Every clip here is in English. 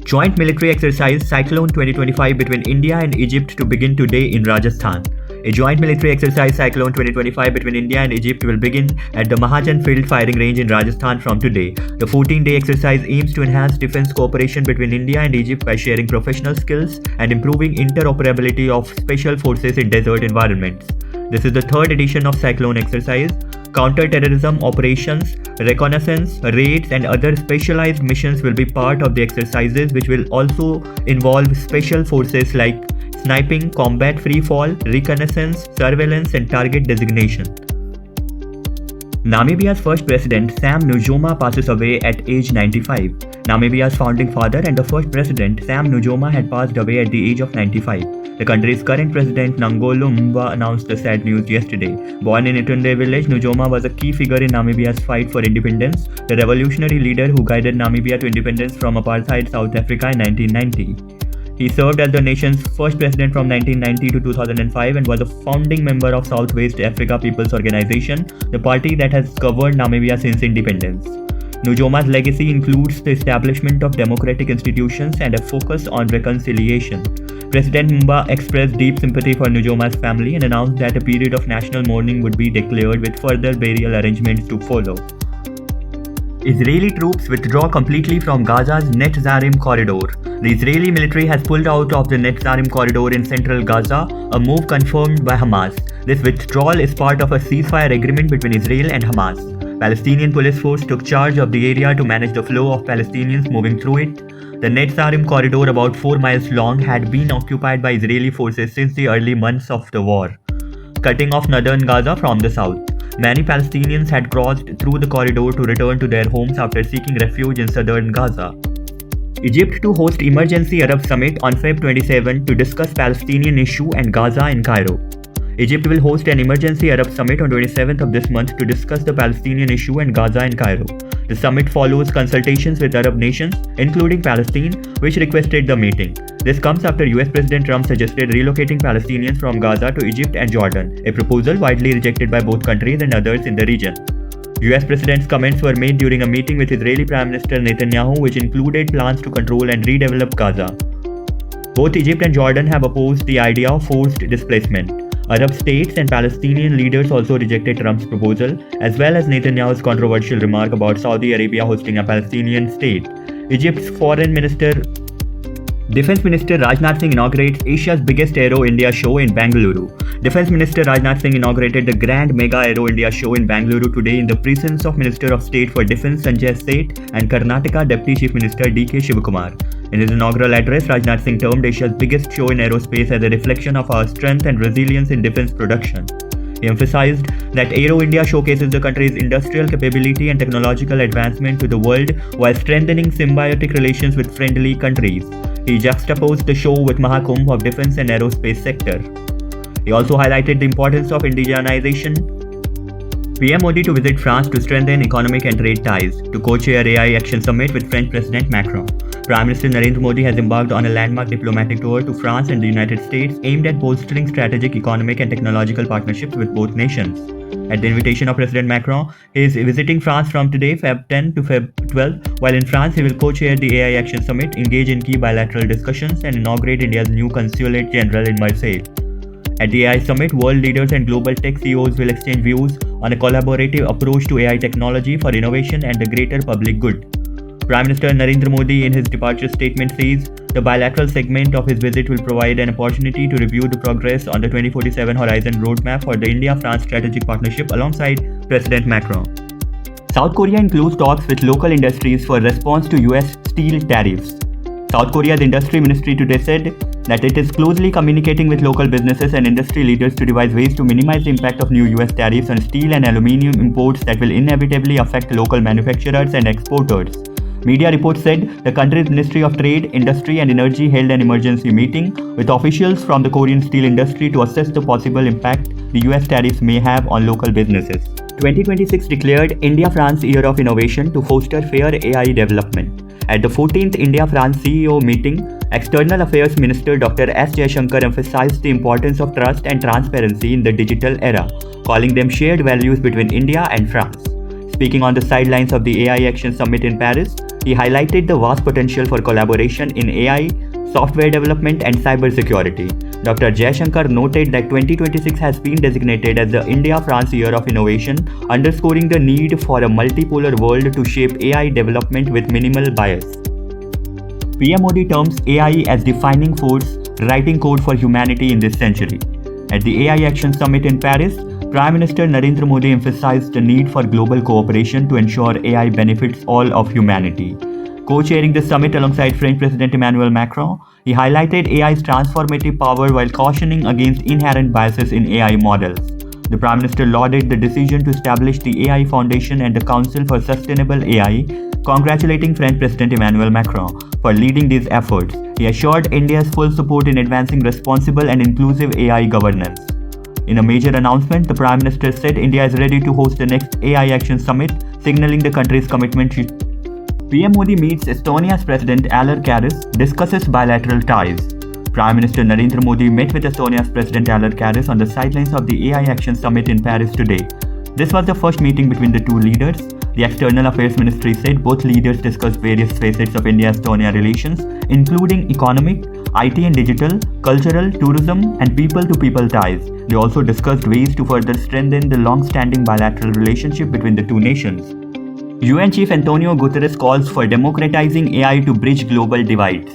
Joint military exercise Cyclone 2025 between India and Egypt to begin today in Rajasthan. A joint military exercise Cyclone 2025 between India and Egypt will begin at the Mahajan Field Firing Range in Rajasthan from today. The 14-day exercise aims to enhance defense cooperation between India and Egypt by sharing professional skills and improving interoperability of special forces in desert environments. This is the third edition of Cyclone exercise. Counter-terrorism operations, reconnaissance, raids and other specialized missions will be part of the exercises, which will also involve special forces like sniping, combat free fall, reconnaissance, surveillance and target designation. Namibia's first president, Sam Nujoma, passes away at age 95. Namibia's founding father and the first president, Sam Nujoma, had passed away at the age of 95. The country's current president, Nangolo Mumba, announced the sad news yesterday. Born in Itunde village, Nujoma was a key figure in Namibia's fight for independence, the revolutionary leader who guided Namibia to independence from apartheid South Africa in 1990. He served as the nation's first president from 1990 to 2005 and was a founding member of Southwest Africa People's Organization, the party that has governed Namibia since independence. Nujoma's legacy includes the establishment of democratic institutions and a focus on reconciliation. President Mumba expressed deep sympathy for Nujoma's family and announced that a period of national mourning would be declared with further burial arrangements to follow. Israeli troops withdraw completely from Gaza's Netzarim corridor. The Israeli military has pulled out of the Netzarim corridor in central Gaza, a move confirmed by Hamas. This withdrawal is part of a ceasefire agreement between Israel and Hamas. Palestinian police force took charge of the area to manage the flow of Palestinians moving through it. The Netzarim corridor, about 4 miles long, had been occupied by Israeli forces since the early months of the war, cutting off northern Gaza from the south. Many Palestinians had crossed through the corridor to return to their homes after seeking refuge in southern Gaza. Egypt to host Emergency Arab Summit on Feb 27 to discuss Palestinian issue and Gaza in Cairo. Egypt will host an Emergency Arab Summit on 27th of this month to discuss the Palestinian issue and Gaza in Cairo. The summit follows consultations with Arab nations, including Palestine, which requested the meeting. This comes after US President Trump suggested relocating Palestinians from Gaza to Egypt and Jordan, a proposal widely rejected by both countries and others in the region. US President's comments were made during a meeting with Israeli Prime Minister Netanyahu, which included plans to control and redevelop Gaza. Both Egypt and Jordan have opposed the idea of forced displacement. Arab states and Palestinian leaders also rejected Trump's proposal, as well as Netanyahu's controversial remark about Saudi Arabia hosting a Palestinian state. Egypt's Defense Minister Rajnath Singh inaugurates Asia's biggest Aero India show in Bengaluru. Defense Minister Rajnath Singh inaugurated the Grand Mega Aero India show in Bengaluru today in the presence of Minister of State for Defense Sanjay Seth and Karnataka Deputy Chief Minister D.K. Shivakumar. In his inaugural address, Rajnath Singh termed Asia's biggest show in aerospace as a reflection of our strength and resilience in defense production. He emphasized that Aero India showcases the country's industrial capability and technological advancement to the world while strengthening symbiotic relations with friendly countries. He juxtaposed the show with Mahakumbh of defense and aerospace sector. He also highlighted the importance of indigenization. PM Modi to visit France to strengthen economic and trade ties, to co-chair AI Action Summit with French President Macron. Prime Minister Narendra Modi has embarked on a landmark diplomatic tour to France and the United States aimed at bolstering strategic economic and technological partnerships with both nations. At the invitation of President Macron, he is visiting France from today, Feb 10 to Feb 12. While in France, he will co-chair the AI Action Summit, engage in key bilateral discussions, and inaugurate India's new Consulate General in Marseille. At the AI Summit, world leaders and global tech CEOs will exchange views on a collaborative approach to AI technology for innovation and the greater public good. Prime Minister Narendra Modi in his departure statement says the bilateral segment of his visit will provide an opportunity to review the progress on the 2047 Horizon roadmap for the India-France strategic partnership alongside President Macron. South Korea includes talks with local industries for response to US steel tariffs. South Korea's industry ministry today said that it is closely communicating with local businesses and industry leaders to devise ways to minimize the impact of new US tariffs on steel and aluminium imports that will inevitably affect local manufacturers and exporters. Media reports said the country's Ministry of Trade, Industry and Energy held an emergency meeting with officials from the Korean steel industry to assess the possible impact the US tariffs may have on local businesses. 2026 declared India-France Year of Innovation to foster fair AI development. At the 14th India-France CEO meeting, External Affairs Minister Dr. S. Jaishankar emphasized the importance of trust and transparency in the digital era, calling them shared values between India and France. Speaking on the sidelines of the AI Action Summit in Paris, He highlighted the vast potential for collaboration in AI, software development, and cybersecurity. Dr. Jaishankar noted that 2026 has been designated as the India-France Year of Innovation, underscoring the need for a multipolar world to shape AI development with minimal bias. PM Modi terms AI as defining force, writing code for humanity in this century. At the AI Action Summit in Paris, Prime Minister Narendra Modi emphasized the need for global cooperation to ensure AI benefits all of humanity. Co-chairing the summit alongside French President Emmanuel Macron, he highlighted AI's transformative power while cautioning against inherent biases in AI models. The Prime Minister lauded the decision to establish the AI Foundation and the Council for Sustainable AI, congratulating French President Emmanuel Macron for leading these efforts. He assured India's full support in advancing responsible and inclusive AI governance. In a major announcement, the Prime Minister said India is ready to host the next AI Action Summit, signaling the country's commitment. PM Modi meets Estonia's President Alar Karis, discusses bilateral ties. Prime Minister Narendra Modi met with Estonia's President Alar Karis on the sidelines of the AI Action Summit in Paris today. This was the first meeting between the two leaders. The External Affairs Ministry said both leaders discussed various facets of India-Estonia relations, including economic, IT and digital, cultural, tourism, and people-to-people ties. They also discussed ways to further strengthen the long-standing bilateral relationship between the two nations. UN Chief Antonio Guterres calls for democratizing AI to bridge global divides.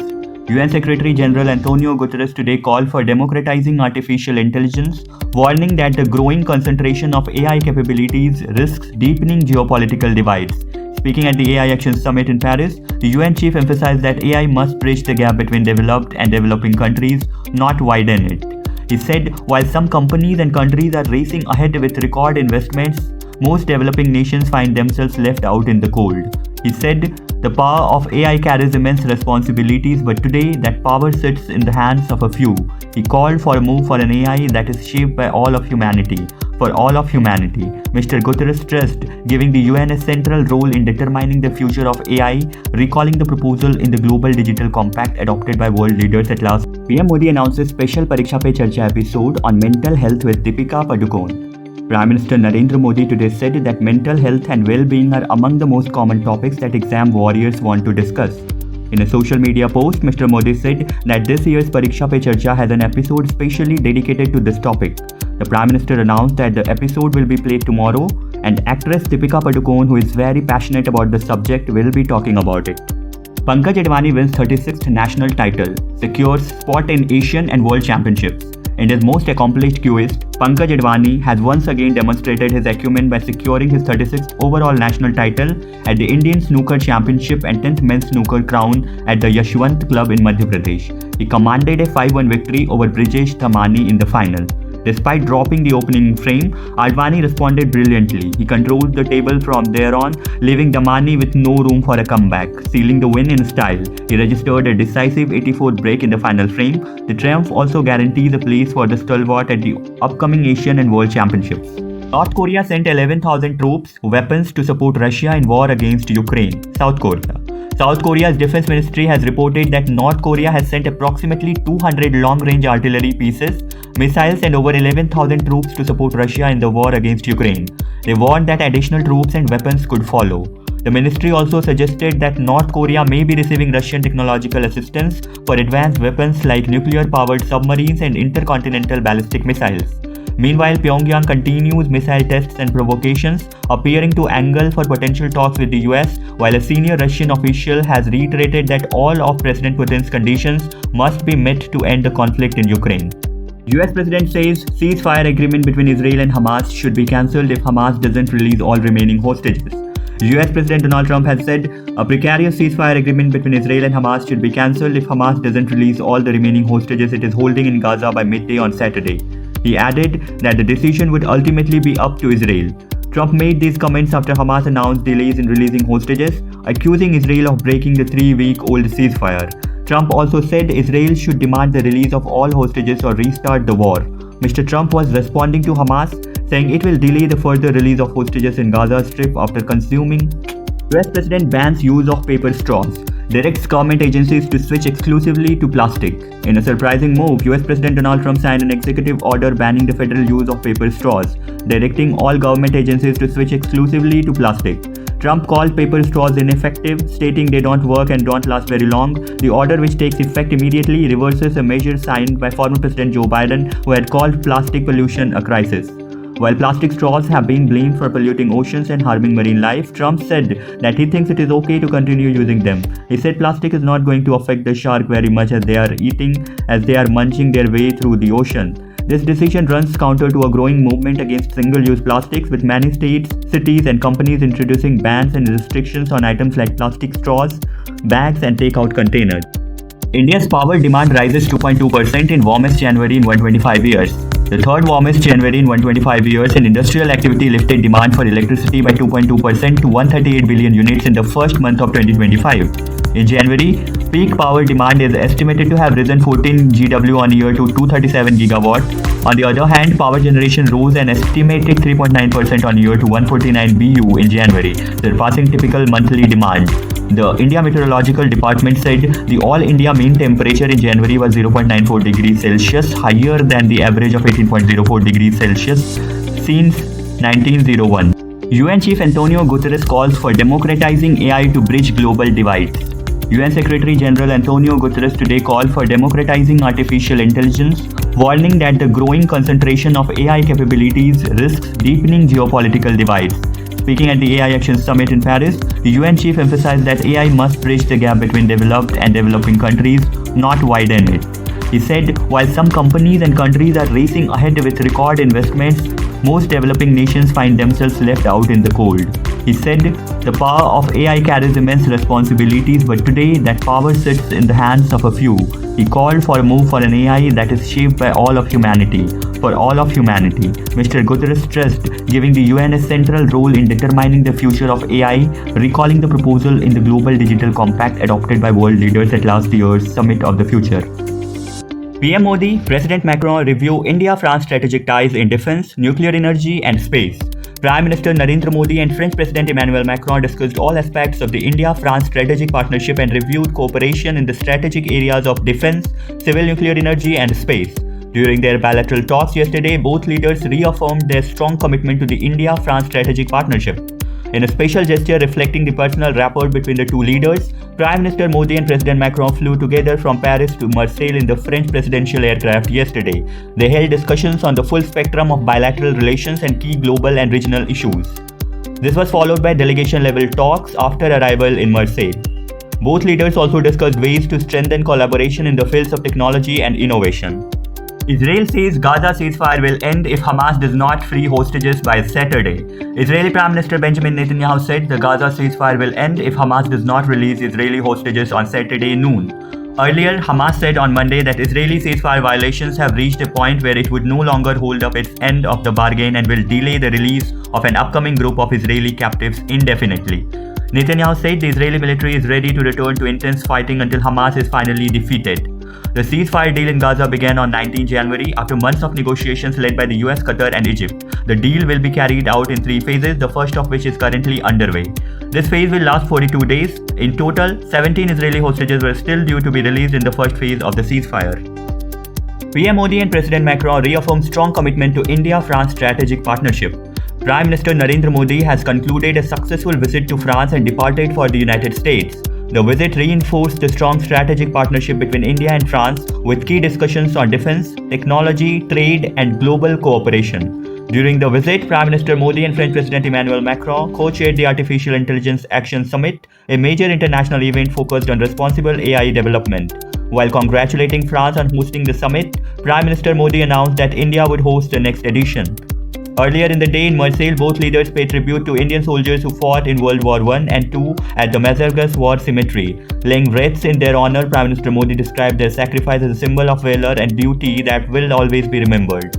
UN Secretary General Antonio Guterres today called for democratizing artificial intelligence, warning that the growing concentration of AI capabilities risks deepening geopolitical divides. Speaking at the AI Action Summit in Paris, the UN chief emphasized that AI must bridge the gap between developed and developing countries, not widen it. He said, while some companies and countries are racing ahead with record investments, most developing nations find themselves left out in the cold. He said, the power of AI carries immense responsibilities, but today that power sits in the hands of a few. He called for a move for an AI that is shaped by all of humanity, for all of humanity. Mr. Guterres stressed giving the UN a central role in determining the future of AI, recalling the proposal in the Global Digital Compact adopted by world leaders at last. PM Modi announced a special Pariksha Pe Charcha episode on mental health with Deepika Padukone. Prime Minister Narendra Modi today said that mental health and well-being are among the most common topics that exam warriors want to discuss. In a social media post, Mr. Modi said that this year's Pariksha Pe Charcha has an episode specially dedicated to this topic. The Prime Minister announced that the episode will be played tomorrow and actress Deepika Padukone, who is very passionate about the subject, will be talking about it. Pankaj Advani wins 36th national title, secures spot in Asian and World Championships. India's most accomplished queuist, Pankaj Advani, has once again demonstrated his acumen by securing his 36th overall national title at the Indian Snooker Championship and 10th Men's Snooker Crown at the Yashwant Club in Madhya Pradesh. He commanded a 5-1 victory over Brijesh Thamani in the final. Despite dropping the opening frame, Advani responded brilliantly. He controlled the table from there on, leaving Dhamani with no room for a comeback, sealing the win in style. He registered a decisive 84th break in the final frame. The triumph also guarantees a place for the stalwart at the upcoming Asian and World Championships. North Korea sent 11,000 troops, weapons to support Russia in war against Ukraine. South Korea. South Korea's defense ministry has reported that North Korea has sent approximately 200 long-range artillery pieces, missiles and over 11,000 troops to support Russia in the war against Ukraine. They warned that additional troops and weapons could follow. The ministry also suggested that North Korea may be receiving Russian technological assistance for advanced weapons like nuclear-powered submarines and intercontinental ballistic missiles. Meanwhile, Pyongyang continues missile tests and provocations, appearing to angle for potential talks with the US, while a senior Russian official has reiterated that all of President Putin's conditions must be met to end the conflict in Ukraine. US President says ceasefire agreement between Israel and Hamas should be cancelled if Hamas doesn't release all remaining hostages. US President Donald Trump has said a precarious ceasefire agreement between Israel and Hamas should be cancelled if Hamas doesn't release all the remaining hostages it is holding in Gaza by midday on Saturday. He added that the decision would ultimately be up to Israel. Trump made these comments after Hamas announced delays in releasing hostages, accusing Israel of breaking the 3-week-old ceasefire. Trump also said Israel should demand the release of all hostages or restart the war. Mr. Trump was responding to Hamas, saying it will delay the further release of hostages in Gaza Strip after consuming. US President bans use of paper straws, directs government agencies to switch exclusively to plastic. In a surprising move, US President Donald Trump signed an executive order banning the federal use of paper straws, directing all government agencies to switch exclusively to plastic. Trump called paper straws ineffective, stating they don't work and don't last very long. The order, which takes effect immediately, reverses a measure signed by former President Joe Biden, who had called plastic pollution a crisis. While plastic straws have been blamed for polluting oceans and harming marine life, Trump said that he thinks it is okay to continue using them. He said plastic is not going to affect the shark very much as they are munching their way through the ocean. This decision runs counter to a growing movement against single-use plastics, with many states, cities, and companies introducing bans and restrictions on items like plastic straws, bags, and takeout containers. India's power demand rises 2.2% in warmest January in 125 years. The third warmest January in 125 years, and industrial activity lifted demand for electricity by 2.2% to 138 billion units in the first month of 2025. In January, peak power demand is estimated to have risen 14 GW on year to 237 GW. On the other hand, power generation rose an estimated 3.9% on year to 149 BU in January, surpassing typical monthly demand. The India Meteorological Department said the all-India mean temperature in January was 0.94 degrees Celsius, higher than the average of 18.04 degrees Celsius since 1901. UN Chief Antonio Guterres calls for democratizing AI to bridge global divides. UN Secretary General Antonio Guterres today called for democratizing artificial intelligence, warning that the growing concentration of AI capabilities risks deepening geopolitical divides. Speaking at the AI Action Summit in Paris, the UN chief emphasized that AI must bridge the gap between developed and developing countries, not widen it. He said, while some companies and countries are racing ahead with record investments, most developing nations find themselves left out in the cold. He said, the power of AI carries immense responsibilities, but today that power sits in the hands of a few. He called for a move for an AI that is shaped by all of humanity. For all of humanity, Mr. Guterres stressed, giving the UN a central role in determining the future of AI, recalling the proposal in the Global Digital Compact adopted by world leaders at last year's Summit of the Future. PM Modi, President Macron review India-France strategic ties in defense, nuclear energy and space. Prime Minister Narendra Modi and French President Emmanuel Macron discussed all aspects of the India-France strategic partnership and reviewed cooperation in the strategic areas of defense, civil nuclear energy and space. During their bilateral talks yesterday, both leaders reaffirmed their strong commitment to the India-France strategic partnership. In a special gesture reflecting the personal rapport between the two leaders, Prime Minister Modi and President Macron flew together from Paris to Marseille in the French presidential aircraft yesterday. They held discussions on the full spectrum of bilateral relations and key global and regional issues. This was followed by delegation-level talks after arrival in Marseille. Both leaders also discussed ways to strengthen collaboration in the fields of technology and innovation. Israel says Gaza ceasefire will end if Hamas does not free hostages by Saturday. Israeli Prime Minister Benjamin Netanyahu said the Gaza ceasefire will end if Hamas does not release Israeli hostages on Saturday noon. Earlier, Hamas said on Monday that Israeli ceasefire violations have reached a point where it would no longer hold up its end of the bargain and will delay the release of an upcoming group of Israeli captives indefinitely. Netanyahu said the Israeli military is ready to return to intense fighting until Hamas is finally defeated. The ceasefire deal in Gaza began on 19 January after months of negotiations led by the US, Qatar and Egypt. The deal will be carried out in 3 phases, the first of which is currently underway. This phase will last 42 days. In total, 17 Israeli hostages were still due to be released in the first phase of the ceasefire. PM Modi and President Macron reaffirmed strong commitment to India-France strategic partnership. Prime Minister Narendra Modi has concluded a successful visit to France and departed for the United States. The visit reinforced the strong strategic partnership between India and France, with key discussions on defense, technology, trade, and global cooperation. During the visit, Prime Minister Modi and French President Emmanuel Macron co-chaired the Artificial Intelligence Action Summit, a major international event focused on responsible AI development. While congratulating France on hosting the summit, Prime Minister Modi announced that India would host the next edition. Earlier in the day in Marseille, both leaders paid tribute to Indian soldiers who fought in World War I and II at the Mazargas War Cemetery. Laying wreaths in their honor, Prime Minister Modi described their sacrifice as a symbol of valor and duty that will always be remembered.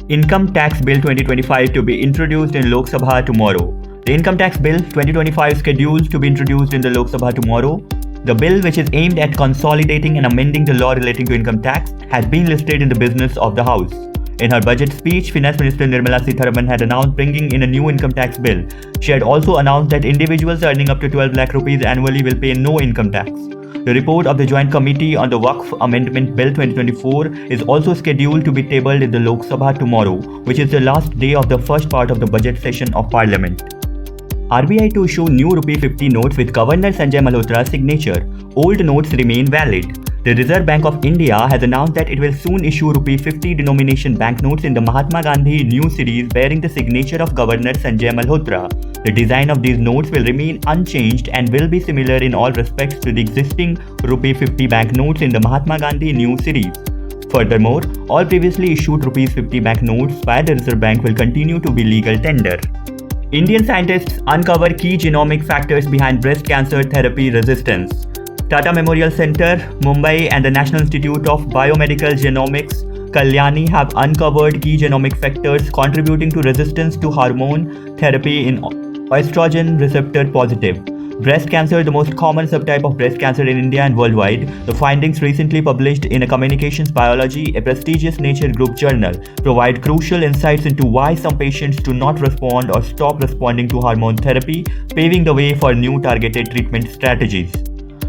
Income Tax Bill 2025 to be introduced in Lok Sabha tomorrow. The Income Tax Bill 2025 is scheduled to be introduced in the Lok Sabha tomorrow. The bill, which is aimed at consolidating and amending the law relating to income tax, has been listed in the business of the House. In her budget speech, Finance Minister Nirmala Sitharaman had announced bringing in a new income tax bill. She had also announced that individuals earning up to 12 lakh rupees annually will pay no income tax. The report of the Joint Committee on the Waqf Amendment Bill 2024 is also scheduled to be tabled in the Lok Sabha tomorrow, which is the last day of the first part of the budget session of Parliament. RBI to issue new Rupee 50 notes with Governor Sanjay Malhotra's signature. Old notes remain valid. The Reserve Bank of India has announced that it will soon issue Rupee 50 denomination banknotes in the Mahatma Gandhi new series bearing the signature of Governor Sanjay Malhotra. The design of these notes will remain unchanged and will be similar in all respects to the existing Rupee 50 banknotes in the Mahatma Gandhi new series. Furthermore, all previously issued Rs 50 banknotes by the Reserve Bank will continue to be legal tender. Indian scientists uncover key genomic factors behind breast cancer therapy resistance. Tata Memorial Centre, Mumbai and the National Institute of Biomedical Genomics, Kalyani have uncovered key genomic factors contributing to resistance to hormone therapy in estrogen receptor positive breast cancer, the most common subtype of breast cancer in India and worldwide. The findings recently published in a Communications Biology, a prestigious Nature group journal, provide crucial insights into why some patients do not respond or stop responding to hormone therapy, paving the way for new targeted treatment strategies.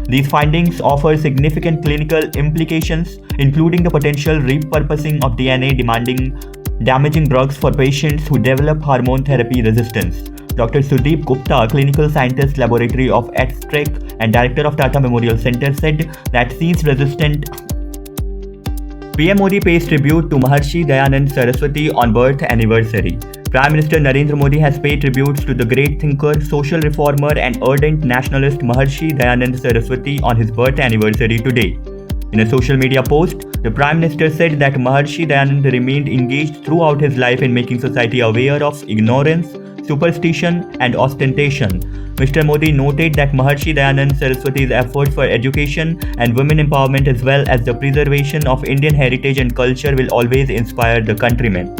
These findings offer significant clinical implications, including the potential repurposing of DNA damaging drugs for patients who develop hormone therapy resistance. Dr. Sudeep Gupta, clinical scientist laboratory of Extrek and director of Tata Memorial Centre, said that seeds resistant. PM Modi pays tribute to Maharshi Dayanand Saraswati on birth anniversary. Prime Minister Narendra Modi has paid tributes to the great thinker, social reformer and ardent nationalist Maharshi Dayanand Saraswati on his birth anniversary today. In a social media post, the Prime Minister said that Maharshi Dayanand remained engaged throughout his life in making society aware of ignorance, superstition and ostentation. Mr. Modi noted that Maharshi Dayanand Saraswati's efforts for education and women empowerment as well as the preservation of Indian heritage and culture will always inspire the countrymen.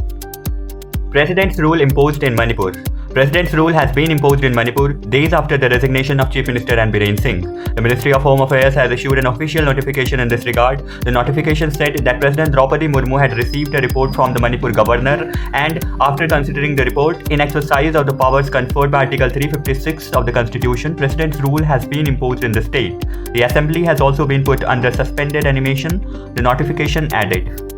President's rule imposed in Manipur. President's rule has been imposed in Manipur days after the resignation of Chief Minister Biren Singh. The Ministry of Home Affairs has issued an official notification in this regard. The notification said that President Draupadi Murmu had received a report from the Manipur governor and, after considering the report, in exercise of the powers conferred by Article 356 of the Constitution, President's rule has been imposed in the state. The Assembly has also been put under suspended animation, the notification added.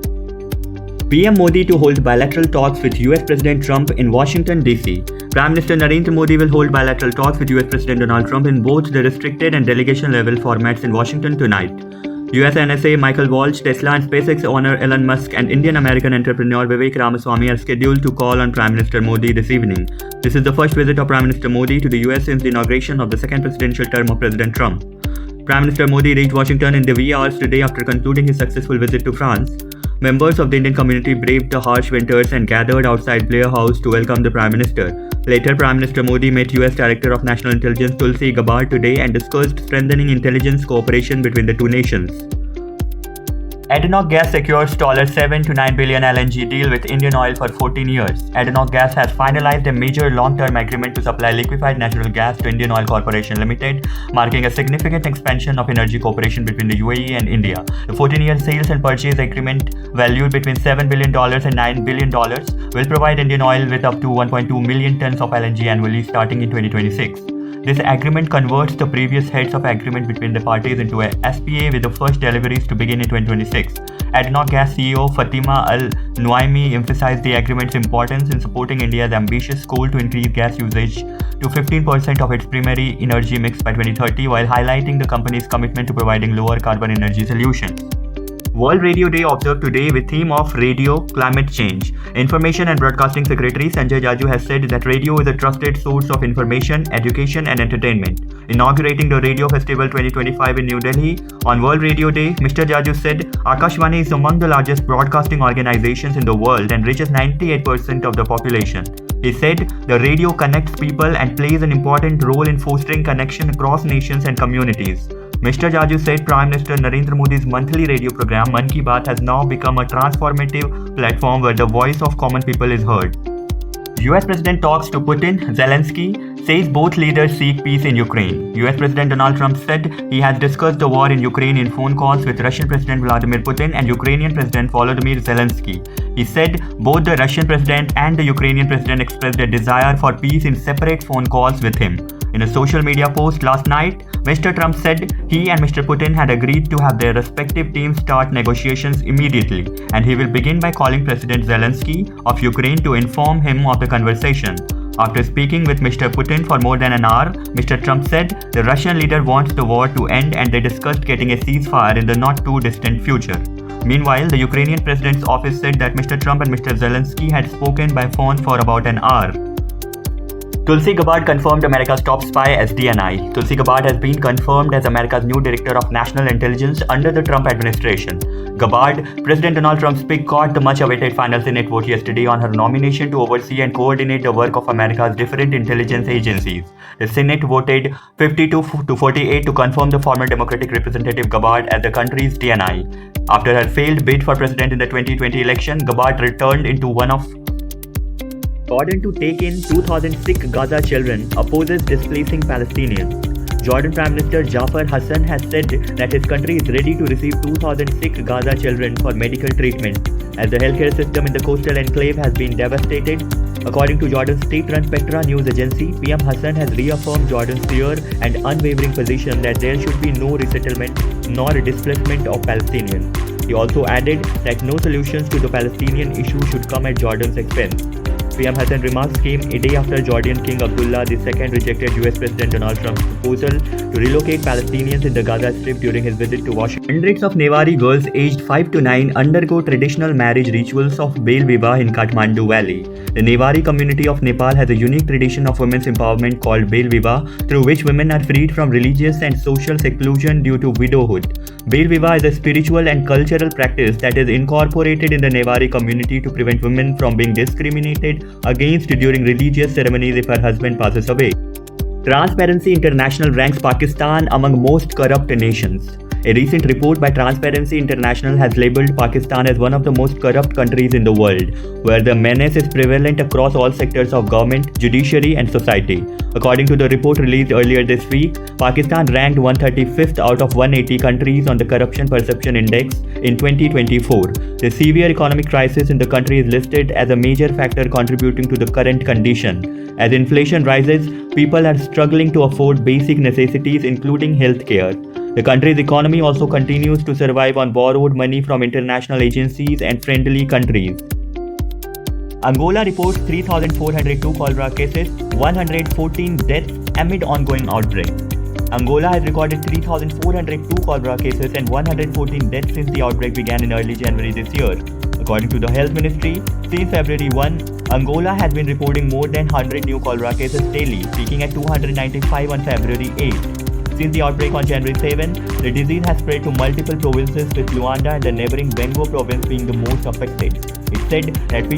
PM Modi to hold bilateral talks with US President Trump in Washington, D.C. Prime Minister Narendra Modi will hold bilateral talks with US President Donald Trump in both the restricted and delegation level formats in Washington tonight. US NSA Michael Walsh, Tesla and SpaceX owner Elon Musk and Indian-American entrepreneur Vivek Ramaswamy are scheduled to call on Prime Minister Modi this evening. This is the first visit of Prime Minister Modi to the US since the inauguration of the second presidential term of President Trump. Prime Minister Modi reached Washington in the wee hours today after concluding his successful visit to France. Members of the Indian community braved the harsh winters and gathered outside Blair House to welcome the Prime Minister. Later, Prime Minister Modi met US Director of National Intelligence Tulsi Gabbard today and discussed strengthening intelligence cooperation between the two nations. ADNOC Gas secures $7 to $9 billion LNG deal with Indian Oil for 14 years. ADNOC Gas has finalized a major long-term agreement to supply liquefied natural gas to Indian Oil Corporation Limited, marking a significant expansion of energy cooperation between the UAE and India. The 14-year sales and purchase agreement, valued between $7 billion and $9 billion, will provide Indian Oil with up to 1.2 million tons of LNG annually starting in 2026. This agreement converts the previous heads of agreement between the parties into a SPA with the first deliveries to begin in 2026. ADNOC Gas CEO Fatima Al-Nuaimi emphasized the agreement's importance in supporting India's ambitious goal to increase gas usage to 15% of its primary energy mix by 2030 while highlighting the company's commitment to providing lower carbon energy solutions. World Radio Day observed today with theme of Radio, Climate Change. Information and Broadcasting Secretary Sanjay Jaju has said that radio is a trusted source of information, education and entertainment. Inaugurating the Radio Festival 2025 in New Delhi on World Radio Day, Mr. Jaju said, Akashvani is among the largest broadcasting organizations in the world and reaches 98% of the population. He said, the radio connects people and plays an important role in fostering connection across nations and communities. Mr. Jaju said Prime Minister Narendra Modi's monthly radio program Mann Ki Baat has now become a transformative platform where the voice of common people is heard. US President talks to Putin, Zelensky, says both leaders seek peace in Ukraine. US President Donald Trump said he has discussed the war in Ukraine in phone calls with Russian President Vladimir Putin and Ukrainian President Volodymyr Zelensky. He said both the Russian President and the Ukrainian President expressed a desire for peace in separate phone calls with him. In a social media post last night, Mr. Trump said he and Mr. Putin had agreed to have their respective teams start negotiations immediately, and he will begin by calling President Zelensky of Ukraine to inform him of the conversation. After speaking with Mr. Putin for more than an hour, Mr. Trump said the Russian leader wants the war to end and they discussed getting a ceasefire in the not too distant future. Meanwhile, the Ukrainian president's office said that Mr. Trump and Mr. Zelensky had spoken by phone for about an hour. Tulsi Gabbard confirmed America's top spy as DNI. Tulsi Gabbard has been confirmed as America's new Director of National Intelligence under the Trump administration. Gabbard, President Donald Trump's pick, got the much-awaited final Senate vote yesterday on her nomination to oversee and coordinate the work of America's different intelligence agencies. The Senate voted 52 to 48 to confirm the former Democratic Representative Gabbard as the country's DNI. After her failed bid for president in the 2020 election, Gabbard returned into one of Jordan to take in 2,000 sick Gaza children opposes displacing Palestinians. Jordan Prime Minister Jafar Hassan has said that his country is ready to receive 2,000 sick Gaza children for medical treatment, as the healthcare system in the coastal enclave has been devastated. According to Jordan's state-run Petra news agency, PM Hassan has reaffirmed Jordan's clear and unwavering position that there should be no resettlement nor displacement of Palestinians. He also added that no solutions to the Palestinian issue should come at Jordan's expense. PM Hassan's remarks came a day after Jordan King Abdullah II rejected US President Donald Trump's proposal to relocate Palestinians in the Gaza Strip during his visit to Washington. Hundreds of Newari girls aged 5 to 9 undergo traditional marriage rituals of Bel Vivah in Kathmandu Valley. The Newari community of Nepal has a unique tradition of women's empowerment called Bel Vivah, through which women are freed from religious and social seclusion due to widowhood. Bel Vivah is a spiritual and cultural practice that is incorporated in the Newari community to prevent women from being discriminated against during religious ceremonies if her husband passes away. Transparency International ranks Pakistan among most corrupt nations. A recent report by Transparency International has labeled Pakistan as one of the most corrupt countries in the world, where the menace is prevalent across all sectors of government, judiciary, and society. According to the report released earlier this week, Pakistan ranked 135th out of 180 countries on the Corruption Perception Index in 2024. The severe economic crisis in the country is listed as a major factor contributing to the current condition. As inflation rises, people are struggling to afford basic necessities including healthcare. The country's economy also continues to survive on borrowed money from international agencies and friendly countries. Angola reports 3,402 cholera cases, 114 deaths amid ongoing outbreak. Angola has recorded 3,402 cholera cases and 114 deaths since the outbreak began in early January this year. According to the Health Ministry, since February 1, Angola has been reporting more than 100 new cholera cases daily, peaking at 295 on February 8. Since the outbreak on January 7, the disease has spread to multiple provinces, with Luanda and the neighboring Bengo province being the most affected. It said that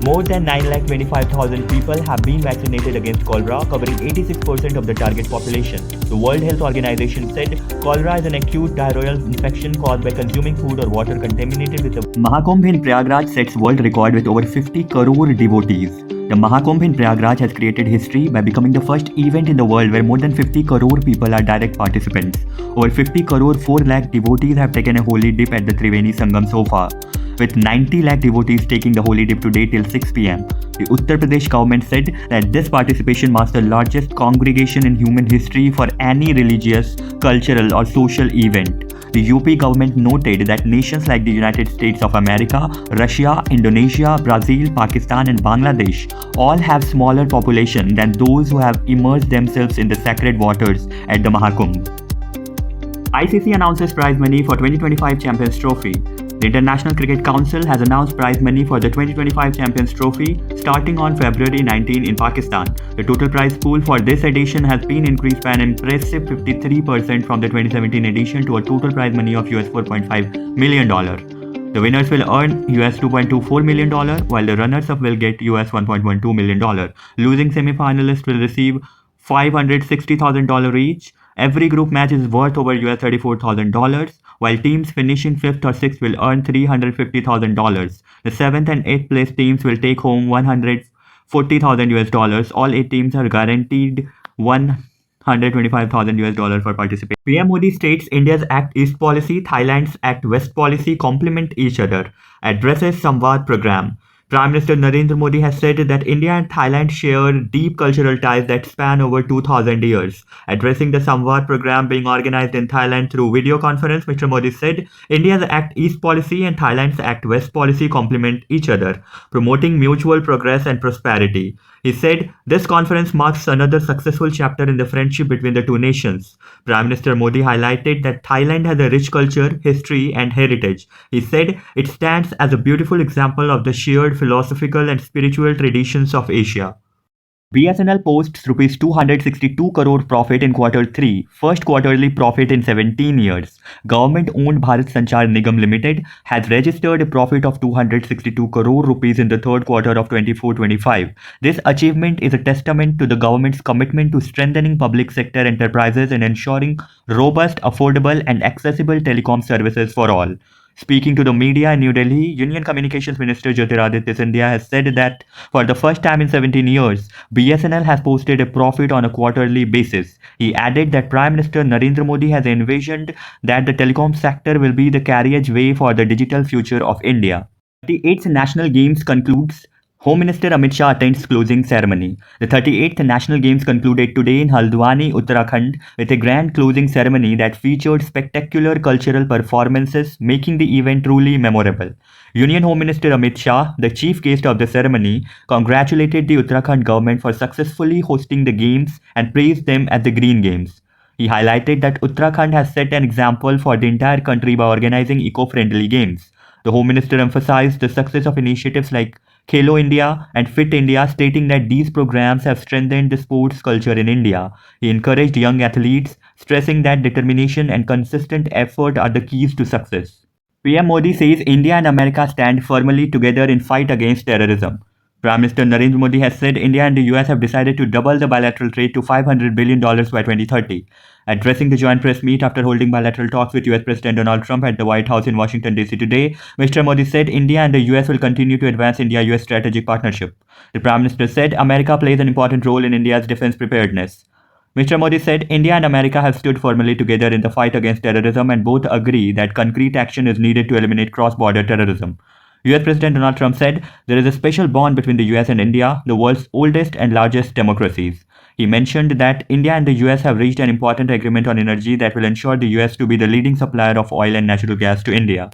more than 9,25,000 people have been vaccinated against cholera, covering 86% of the target population. The World Health Organization said cholera is an acute diarrheal infection caused by consuming food or water contaminated with the Mahakumbh in Prayagraj sets world record with over 50 crore devotees. The Mahakumbh in Prayagraj has created history by becoming the first event in the world where more than 50 crore people are direct participants. Over 50 crore 4 lakh devotees have taken a holy dip at the Triveni Sangam so far, with 90 lakh devotees taking the holy dip today till 6 pm. The Uttar Pradesh government said that this participation marks the largest congregation in human history for any religious, cultural or social event. The UP government noted that nations like the United States of America, Russia, Indonesia, Brazil, Pakistan and Bangladesh all have smaller population than those who have immersed themselves in the sacred waters at the Mahakumbh. ICC announces prize money for 2025 Champions Trophy. The International Cricket Council has announced prize money for the 2025 Champions Trophy starting on February 19 in Pakistan. The total prize pool for this edition has been increased by an impressive 53% from the 2017 edition to a total prize money of US $4.5 million. The winners will earn US $2.24 million, while the runners-up will get US $1.12 million. Losing semi-finalists will receive $560,000 each. Every group match is worth over US $34,000, while teams finishing 5th or 6th will earn $350,000. The 7th and 8th place teams will take home $140,000. All 8 teams are guaranteed $125,000 for participation. PM Modi states India's Act East policy, Thailand's Act West policy complement each other. Addresses Samvad program. Prime Minister Narendra Modi has said that India and Thailand share deep cultural ties that span over 2,000 years. Addressing the Samvad program being organized in Thailand through video conference, Mr. Modi said India's Act East policy and Thailand's Act West policy complement each other, promoting mutual progress and prosperity. He said, "This conference marks another successful chapter in the friendship between the two nations." Prime Minister Modi highlighted that Thailand has a rich culture, history, and heritage. He said, "It stands as a beautiful example of the shared philosophical and spiritual traditions of Asia." BSNL posts rupees 262 crore profit in quarter 3, first quarterly profit in 17 years. Government-owned Bharat Sanchar Nigam Limited has registered a profit of 262 crore rupees in the third quarter of 24-25. This achievement is a testament to the government's commitment to strengthening public sector enterprises and ensuring robust, affordable, and accessible telecom services for all. Speaking to the media in New Delhi, Union Communications Minister Jyotiraditya Scindia has said that for the first time in 17 years, BSNL has posted a profit on a quarterly basis. He added that Prime Minister Narendra Modi has envisioned that the telecom sector will be the carriageway for the digital future of India. The 38th National Games concludes. Home Minister Amit Shah attends closing ceremony. The 38th National Games concluded today in Haldwani, Uttarakhand, with a grand closing ceremony that featured spectacular cultural performances, making the event truly memorable. Union Home Minister Amit Shah, the chief guest of the ceremony, congratulated the Uttarakhand government for successfully hosting the games and praised them as the Green Games. He highlighted that Uttarakhand has set an example for the entire country by organizing eco-friendly games. The Home Minister emphasized the success of initiatives like Khelo India and Fit India, stating that these programs have strengthened the sports culture in India. He encouraged young athletes, stressing that determination and consistent effort are the keys to success. PM Modi says India and America stand firmly together in fight against terrorism. Prime Minister Narendra Modi has said India and the US have decided to double the bilateral trade to $500 billion by 2030. Addressing the joint press meet after holding bilateral talks with US President Donald Trump at the White House in Washington, D.C. today, Mr. Modi said India and the US will continue to advance India-US strategic partnership. The Prime Minister said America plays an important role in India's defense preparedness. Mr. Modi said India and America have stood firmly together in the fight against terrorism and both agree that concrete action is needed to eliminate cross-border terrorism. US President Donald Trump said there is a special bond between the US and India, the world's oldest and largest democracies. He mentioned that India and the US have reached an important agreement on energy that will ensure the US to be the leading supplier of oil and natural gas to India.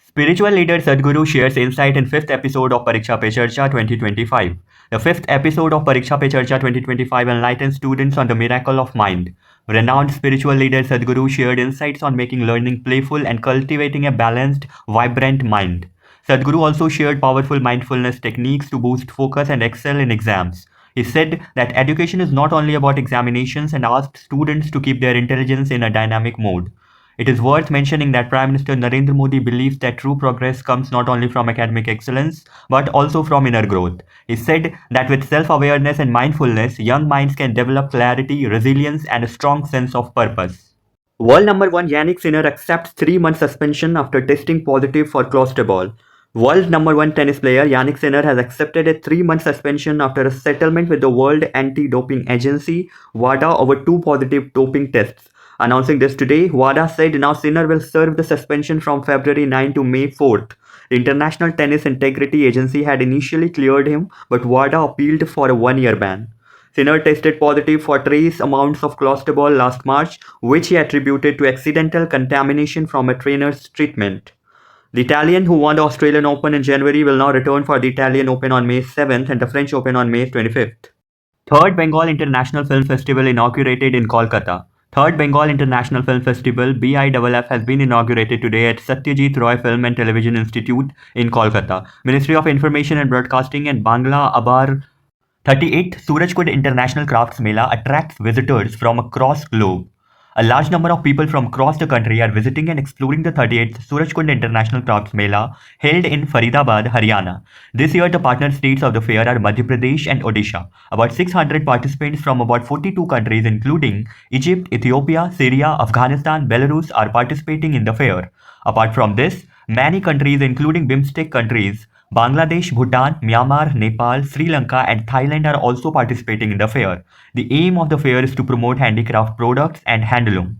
Spiritual leader Sadhguru shares insight in 5th episode of Pariksha Pe Charcha 2025. The 5th episode of Pariksha Pe Charcha 2025 enlightens students on the miracle of mind. Renowned spiritual leader Sadhguru shared insights on making learning playful and cultivating a balanced, vibrant mind. Sadhguru also shared powerful mindfulness techniques to boost focus and excel in exams. He said that education is not only about examinations and asked students to keep their intelligence in a dynamic mode. It is worth mentioning that Prime Minister Narendra Modi believes that true progress comes not only from academic excellence but also from inner growth. He said that with self-awareness and mindfulness, young minds can develop clarity, resilience, and a strong sense of purpose. World number 1 Yannick Sinner accepts 3-month suspension after testing positive for closterball. World number 1 tennis player Yannick Sinner has accepted a 3-month suspension after a settlement with the World Anti-Doping Agency (WADA) over 2 positive doping tests. Announcing this today, WADA said now Sinner will serve the suspension from February 9 to May 4th. The International Tennis Integrity Agency had initially cleared him, but WADA appealed for a 1-year ban. Sinner tested positive for trace amounts of closterball last March, which he attributed to accidental contamination from a trainer's treatment. The Italian, who won the Australian Open in January, will now return for the Italian Open on May 7th and the French Open on May 25th. Third Bengal International Film Festival inaugurated in Kolkata. Third Bengal International Film Festival (BIFF) has been inaugurated today at Satyajit Roy Film and Television Institute in Kolkata. Ministry of Information and Broadcasting and Bangla Abar 38th Surajkund International Crafts Mela attracts visitors from across globe. A large number of people from across the country are visiting and exploring the 38th Surajkund International Crafts Mela held in Faridabad, Haryana. This year, the partner states of the fair are Madhya Pradesh and Odisha. About 600 participants from about 42 countries including Egypt, Ethiopia, Syria, Afghanistan, Belarus are participating in the fair. Apart from this, many countries including BIMSTEC countries Bangladesh, Bhutan, Myanmar, Nepal, Sri Lanka and Thailand are also participating in the fair. The aim of the fair is to promote handicraft products and handloom.